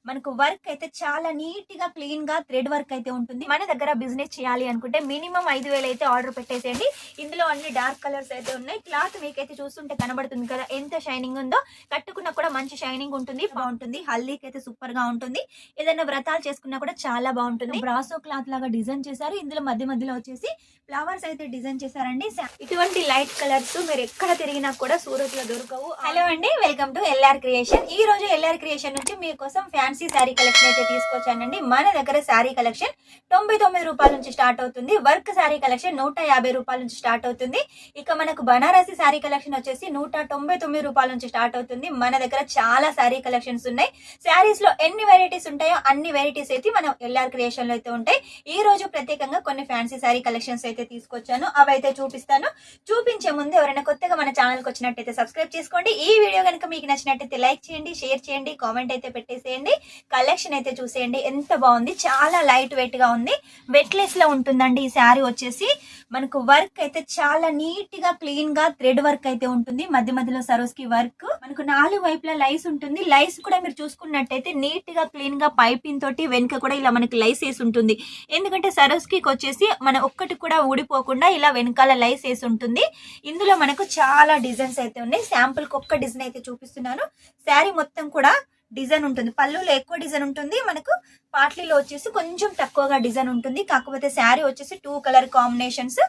మనకు వర్క్ అయితే చాలా నీట్ గా క్లీన్ గా థ్రెడ్ వర్క్ అయితే ఉంటుంది. మన దగ్గర బిజినెస్ చేయాలి అనుకుంటే మినిమం 5,000 అయితే ఆర్డర్ పెట్టేసేయండి. ఇందులో అన్ని డార్క్ కలర్స్ అయితే ఉన్నాయి. క్లాత్ మీకైతే చూస్తుంటే కనబడుతుంది కదా ఎంత షైనింగ్ ఉందో. కట్టుకున్నా కూడా మంచి షైనింగ్ ఉంటుంది, బాగుంటుంది. హల్దీకి అయితే సూపర్ గా ఉంటుంది. ఏదైనా వ్రతాలు చేసుకున్నా కూడా చాలా బాగుంటుంది. బ్రాసో క్లాత్ లాగా డిజైన్ చేశారు. ఇందులో మధ్య మధ్యలో వచ్చేసి ఫ్లవర్స్ అయితే డిజైన్ చేశారండి. ఇటువంటి లైట్ కలర్స్ మీరు ఎక్కడ తిరిగినా కూడా సూరత్ లో దొరకవు. హలో అండి, వెల్కమ్ టు ఎల్ఆర్ క్రియేషన్. ఈ రోజు ఎల్ఆర్ క్రియేషన్ నుంచి మీకోసం ఫ్యాన్సీ శారీ కలెక్షన్ అయితే తీసుకొచ్చానండి. మన దగ్గర శారీ కలెక్షన్ 99 రూపాయల నుంచి స్టార్ట్ అవుతుంది. వర్క్ శారీ కలెక్షన్ 150 రూపాయల నుంచి స్టార్ట్ అవుతుంది. ఇక మనకు బనారసి శారీ కలెక్షన్ వచ్చేసి 199 రూపాయల నుంచి స్టార్ట్ అవుతుంది. మన దగ్గర చాలా శారీ కలెక్షన్స్ ఉన్నాయి. శారీస్ లో ఎన్ని వెరైటీస్ ఉంటాయో అన్ని వెరైటీస్ అయితే మనం ఎల్ఆర్ క్రియేషన్ లో అయితే ఉంటాయి. ఈ రోజు ప్రత్యేకంగా కొన్ని ఫ్యాన్సీ శారీ కలెక్షన్స్ అయితే తీసుకొచ్చాను, అవి అయితే చూపిస్తాను. చూపించే ముందు ఎవరైనా కొత్తగా మన ఛానల్ కి వచ్చినట్టయితే సబ్స్క్రైబ్ చేసుకోండి. ఈ వీడియో కనుక మీకు నచ్చినట్టయితే లైక్ చేయండి, షేర్ చేయండి, కామెంట్ అయితే పెట్టేసేయండి. కలెక్షన్ అయితే చూసేయండి, ఎంత బాగుంది. చాలా లైట్ వెయిట్ గా ఉంది. వెట్లెస్ లో ఉంటుందండి ఈ శారీ వచ్చేసి. మనకు వర్క్ అయితే చాలా నీట్ గా క్లీన్ గా థ్రెడ్ వర్క్ అయితే ఉంటుంది. మధ్య మధ్యలో సరోస్కి వర్క్, మనకు 4 వైపులా లైస్ ఉంటుంది. లైస్ కూడా మీరు చూసుకున్నట్టయితే నీట్ గా క్లీన్ గా పైపింగ్ తోటి వెనుక కూడా ఇలా మనకి లైస్ వేసి ఉంటుంది. ఎందుకంటే సరోస్కి వచ్చేసి మన ఒక్కటి కూడా ఊడిపోకుండా ఇలా వెనకాల లైస్ వేసి ఉంటుంది. ఇందులో మనకు చాలా డిజైన్స్ అయితే ఉన్నాయి. శాంపుల్ కి ఒక్క డిజైన్ అయితే చూపిస్తున్నాను. శారీ మొత్తం కూడా డిజైన్ ఉంటుంది. పళ్ళులో ఎక్కువ డిజైన్ ఉంటుంది, మనకు పాట్లీలో వచ్చేసి కొంచెం తక్కువగా డిజైన్ ఉంటుంది. కాకపోతే శారీ వచ్చేసి 2 కలర్ కాంబినేషన్స్,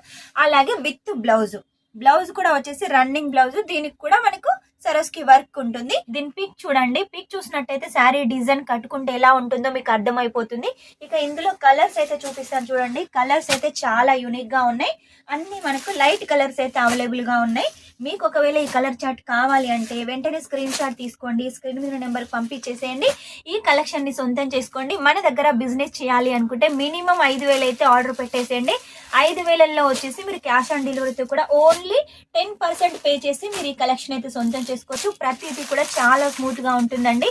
అలాగే విత్ బ్లౌజ్ కూడా వచ్చేసి రన్నింగ్ బ్లౌజ్. దీనికి కూడా మనకు సరోస్కి వర్క్ ఉంటుంది. దీని పిక్ చూడండి. పిక్ చూసినట్టయితే శారీ డిజైన్ కట్టుకుంటే ఎలా ఉంటుందో మీకు అర్థమైపోతుంది. ఇక ఇందులో కలర్స్ అయితే చూపిస్తాను చూడండి. కలర్స్ అయితే చాలా యూనిక్ గా ఉన్నాయి. అన్ని మనకు లైట్ కలర్స్ అయితే అవైలబుల్ గా ఉన్నాయి. మీకు ఒకవేళ ఈ కలర్ చార్ట్ కావాలి అంటే వెంటనే స్క్రీన్ షాట్ తీసుకోండి, స్క్రీన్ మీద నెంబర్ పంపించేసేయండి. ఈ కలెక్షన్ ని సొంతం చేసుకోండి. మన దగ్గర బిజినెస్ చేయాలి అనుకుంటే మినిమం 5,000 అయితే ఆర్డర్ పెట్టేసేయండి. 5,000లో వచ్చేసి మీరు క్యాష్ ఆన్ డెలివరీతో కూడా ఓన్లీ 10% పే చేసి మీరు ఈ కలెక్షన్ అయితే సొంతం చేసుకోవచ్చు. ప్రతిదీ కూడా చాలా స్మూత్ గా ఉంటుందండి.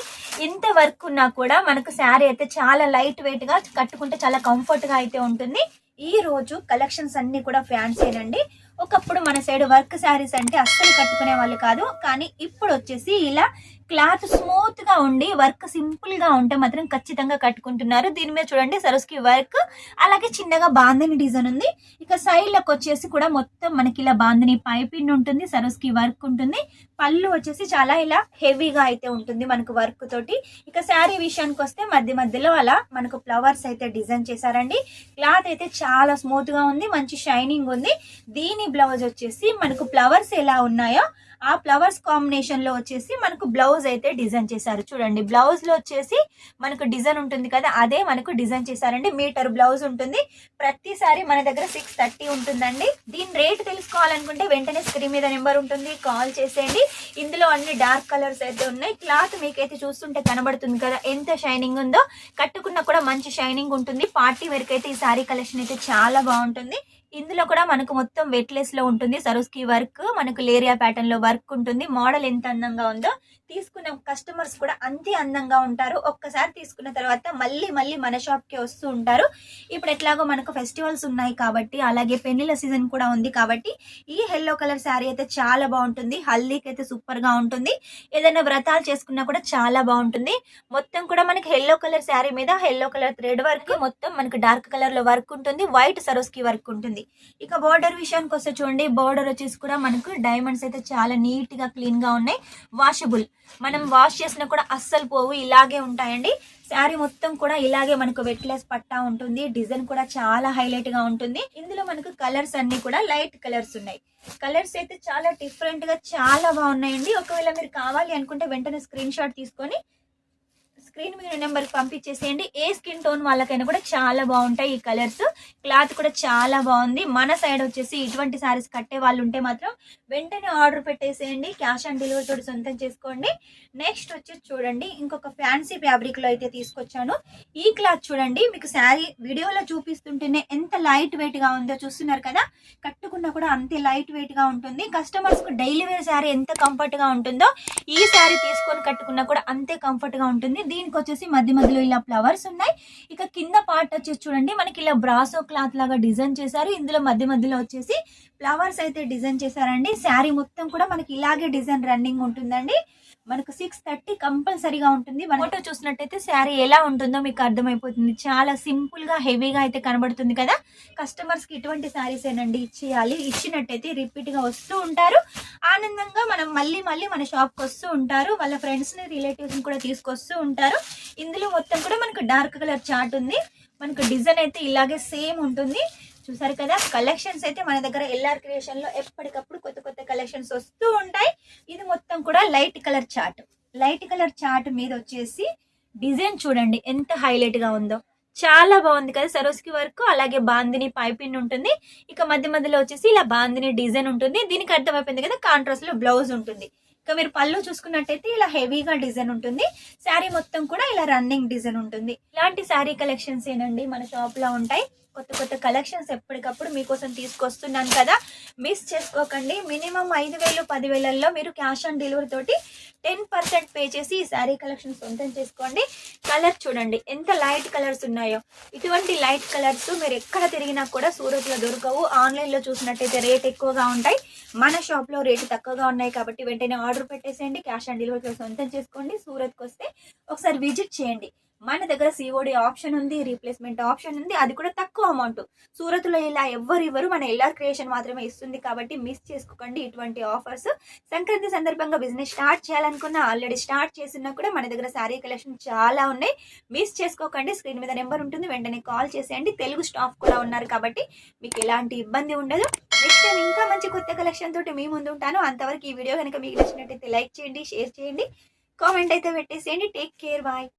ఇంత వర్క్ ఉన్నా కూడా మనకు శారీ అయితే చాలా లైట్ వెయిట్ గా కట్టుకుంటే చాలా కంఫర్ట్ గా అయితే ఉంటుంది. ఈ రోజు కలెక్షన్స్ అన్ని కూడా ఫ్యాన్సీనండి. ఒకప్పుడు మన సైడ్ వర్క్ శారీస్ అంటే అస్సలు కట్టుకునే వాళ్ళు కాదు, కానీ ఇప్పుడు వచ్చేసి ఇలా క్లాత్ స్మూత్ గా ఉండి వర్క్ సింపుల్ గా ఉంటే మాత్రం ఖచ్చితంగా కట్టుకుంటున్నారు. దీని మీద చూడండి సరోస్కి వర్క్, అలాగే చిన్నగా బాందిని డిజైన్ ఉంది. ఇక సైడ్ లకు వచ్చేసి కూడా మొత్తం మనకి ఇలా బాందిని పైపింగ్ ఉంటుంది, సరోస్కి వర్క్ ఉంటుంది. పళ్ళు వచ్చేసి చాలా ఇలా హెవీగా అయితే ఉంటుంది మనకు వర్క్ తోటి. ఇక శారీ విషయానికి వస్తే మధ్య మధ్యలో అలా మనకు ఫ్లవర్స్ అయితే డిజైన్ చేశారండి. క్లాత్ అయితే చాలా స్మూత్ గా ఉంది, మంచి షైనింగ్ ఉంది. దీని బ్లౌజ్ వచ్చేసి మనకు ఫ్లవర్స్ ఎలా ఉన్నాయో ఆ ఫ్లవర్స్ కాంబినేషన్ లో వచ్చేసి మనకు బ్లౌజ్ అయితే డిజైన్ చేశారు. చూడండి, బ్లౌజ్ లో వచ్చేసి మనకు డిజైన్ ఉంటుంది కదా, అదే మనకు డిజైన్ చేశారండి. మీటర్ బ్లౌజ్ ఉంటుంది. ప్రతిసారి మన దగ్గర 630 ఉంటుందండి. దీని రేట్ తెలుసుకోవాలనుకుంటే వెంటనే స్క్రీన్ మీద నెంబర్ ఉంటుంది, కాల్ చేసేయండి. ఇందులో అన్ని డార్క్ కలర్స్ అయితే ఉన్నాయి. క్లాత్ మీకైతే చూస్తుంటే కనబడుతుంది కదా ఎంత షైనింగ్ ఉందో. కట్టుకున్నా కూడా మంచి షైనింగ్ ఉంటుంది. పార్టీ వేర్ అయితే ఈ సారీ కలెక్షన్ అయితే చాలా బాగుంటుంది. ఇందులో కూడా మనకు మొత్తం వెట్లెస్ లో ఉంటుంది. సరోస్కి వర్క్, మనకు లేరియా ప్యాటర్న్ లో వర్క్ ఉంటుంది. మోడల్ ఎంత అందంగా ఉందో, తీసుకున్న కస్టమర్స్ కూడా అంతే అందంగా ఉంటారు. ఒక్కసారి తీసుకున్న తర్వాత మళ్ళీ మళ్ళీ మన షాప్ కి వస్తూ ఉంటారు. ఇప్పుడు ఎట్లాగో మనకు ఫెస్టివల్స్ ఉన్నాయి కాబట్టి, అలాగే పెళ్లిళ్ళ సీజన్ కూడా ఉంది కాబట్టి ఈ ఎల్లో కలర్ శారీ అయితే చాలా బాగుంటుంది. హల్దీకి అయితే సూపర్ గా ఉంటుంది. ఏదైనా వ్రతాలు చేసుకున్నా కూడా చాలా బాగుంటుంది. మొత్తం కూడా మనకి ఎల్లో కలర్ శారీ మీద ఎల్లో కలర్ థ్రెడ్ వర్క్, మొత్తం మనకు డార్క్ కలర్ లో వర్క్ ఉంటుంది. వైట్ సరోస్కి వర్క్ ఉంటుంది. ఇక బోర్డర్ విషయానికి వస్తే చూడండి, బోర్డర్ వచ్చేసి కూడా మనకు డైమండ్స్ అయితే చాలా నీట్ గా క్లీన్ గా ఉన్నాయి. వాషబుల్, మనం వాష్ చేసినా కూడా అస్సలు పోవు, ఇలాగే ఉంటాయండి. శారీ మొత్తం కూడా ఇలాగే మనకు వెట్లెస్ పట్టా ఉంటుంది. డిజైన్ కూడా చాలా హైలైట్ గా ఉంటుంది. ఇందులో మనకు కలర్స్ అన్ని కూడా లైట్ కలర్స్ ఉన్నాయి. కలర్స్ అయితే చాలా డిఫరెంట్ గా చాలా బాగున్నాయండి. ఒకవేళ మీరు కావాలి అనుకుంటే వెంటనే స్క్రీన్ షాట్ తీసుకొని స్క్రీన్ మీద నెంబర్ పంపించేసేయండి. ఏ స్కిన్ టోన్ వాళ్ళకైనా కూడా చాలా బాగుంటాయి ఈ కలర్స్. క్లాత్ కూడా చాలా బాగుంది. మన సైడ్ వచ్చేసి ఇటువంటి సారీస్ కట్టే వాళ్ళు ఉంటే మాత్రం వెంటనే ఆర్డర్ పెట్టేసేయండి. క్యాష్ ఆన్ డెలివరీ తోటి సొంతం చేసుకోండి. నెక్స్ట్ వచ్చేసి చూడండి, ఇంకొక ఫ్యాన్సీ ఫ్యాబ్రిక్ లో అయితే తీసుకొచ్చాను. ఈ క్లాత్ చూడండి, మీకు శారీ వీడియోలో చూపిస్తుంటేనే ఎంత లైట్ వెయిట్ గా ఉందో చూస్తున్నారు కదా. కట్టుకున్నా కూడా అంతే లైట్ వెయిట్ గా ఉంటుంది. కస్టమర్స్ కు డైలీ వేర్ శారీ ఎంత కంఫర్ట్ గా ఉంటుందో ఈ శారీ తీసుకొని కట్టుకున్నా కూడా అంతే కంఫర్ట్ గా ఉంటుంది. దీనికి వచ్చేసి వచ్చేసి మధ్య మధ్యలో ఇలా ఫ్లవర్స్ ఉన్నాయి. ఇక కింద పార్ట్ వచ్చేసి చూడండి మనకి ఇలా బ్రాసో క్లాత్ లాగా డిజైన్ చేశారు. ఇందులో మధ్య మధ్యలో వచ్చేసి ఫ్లవర్స్ అయితే డిజైన్ చేశారండి. శారీ మొత్తం కూడా మనకి ఇలాగే డిజైన్ రన్నింగ్ ఉంటుందండి. మనకు 630 కంపల్సరీగా ఉంటుంది. ఫోటో చూసినట్టయితే శారీ ఎలా ఉంటుందో మీకు అర్థమైపోతుంది. చాలా సింపుల్ గా హెవీగా అయితే కనబడుతుంది కదా. కస్టమర్స్ కి ఇటువంటి శారీస్ ఏనండి ఇచ్చేయాలి. ఇచ్చినట్టయితే రిపీట్ గా వస్తూ ఉంటారు. ఆనందంగా మనం మళ్ళీ మళ్ళీ మన షాప్ కి వస్తూ ఉంటారు. వాళ్ళ ఫ్రెండ్స్ ని రిలేటివ్స్ ని కూడా తీసుకొస్తూ ఉంటారు. ఇందులో మొత్తం కూడా మనకు డార్క్ కలర్ చార్ట్ ఉంది. మనకు డిజైన్ అయితే ఇలాగే సేమ్ ఉంటుంది. చూసారు కదా, కలెక్షన్స్ అయితే మన దగ్గర ఎల్ఆర్ క్రియేషన్ లో ఎప్పటికప్పుడు కొత్త కొత్త కలెక్షన్స్ వస్తూ ఉంటాయి. ఇది మొత్తం కూడా light colour chart. Light colour chart మీద వచ్చేసి డిజైన్ చూడండి ఎంత హైలైట్ గా ఉందో. చాలా బాగుంది కదా. సరోస్కి వర్క్, అలాగే బాందిని పైపింగ్ ఉంటుంది. ఇక మధ్య మధ్యలో వచ్చేసి ఇలా బాందిని డిజైన్ ఉంటుంది. దీనికి అర్థమైపోయింది కదా, కాంట్రాస్ట్ లో బ్లౌజ్ ఉంటుంది. ఇక మీరు పళ్ళు చూసుకున్నట్టయితే ఇలా హెవీగా డిజైన్ ఉంటుంది. శారీ మొత్తం కూడా ఇలా రన్నింగ్ డిజైన్ ఉంటుంది. ఇలాంటి శారీ కలెక్షన్స్ ఏనండి మన షాప్ లో ఉంటాయి. కొత్త కొత్త కలెక్షన్స్ ఎప్పటికప్పుడు మీకోసం తీసుకొస్తున్నాను కదా, మిస్ చేసుకోకండి. మినిమం 5,000 10,000లో మీరు క్యాష్ ఆన్ డెలివరీ తోటి 10% పే చేసి ఈ శారీ కలెక్షన్ సొంతం చేసుకోండి. కలర్ చూడండి ఎంత లైట్ కలర్స్ ఉన్నాయో. ఇటువంటి లైట్ కలర్స్ మీరు ఎక్కడ తిరిగినా కూడా సూరత్ లో దొరకవు. ఆన్లైన్ లో చూసినట్టయితే రేట్ ఎక్కువగా ఉంటాయి. మన షాప్ లో రేటు తక్కువగా ఉన్నాయి కాబట్టి వెంటనే ఆర్డర్ పెట్టేసేయండి. క్యాష్ ఆన్ డెలివరీ సొంతం చేసుకోండి. సూరత్కి వస్తే ఒకసారి విజిట్ చేయండి. మన దగ్గర సిఓడి ఆప్షన్ ఉంది, రీప్లేస్మెంట్ ఆప్షన్ ఉంది. అది కూడా తక్కువ అమౌంట్. సూరత్ లో ఇలా ఎవ్వరు మన ఎల్ఆర్ క్రియేషన్ మాత్రమే ఇస్తుంది కాబట్టి మిస్ చేసుకోకండి ఇటువంటి ఆఫర్స్. సంక్రాంతి సందర్భంగా బిజినెస్ స్టార్ట్ చేయాలనుకున్నా, ఆల్రెడీ స్టార్ట్ చేసినా కూడా మన దగ్గర శారీ కలెక్షన్ చాలా ఉన్నాయి. మిస్ చేసుకోకండి. స్క్రీన్ మీద నెంబర్ ఉంటుంది, వెంటనే కాల్ చేసేయండి. తెలుగు స్టాఫ్ కూడా ఉన్నారు కాబట్టి మీకు ఎలాంటి ఇబ్బంది ఉండదు. నెక్స్ట్ టైం ఇంకా మంచి కొత్త కలెక్షన్ తోటి మీ ముందు ఉంటాను. అంతవరకు ఈ వీడియో కనుక మీకు నచ్చినట్టయితే లైక్ చేయండి, షేర్ చేయండి, కామెంట్ అయితే పెట్టేసేయండి. Take care, bye.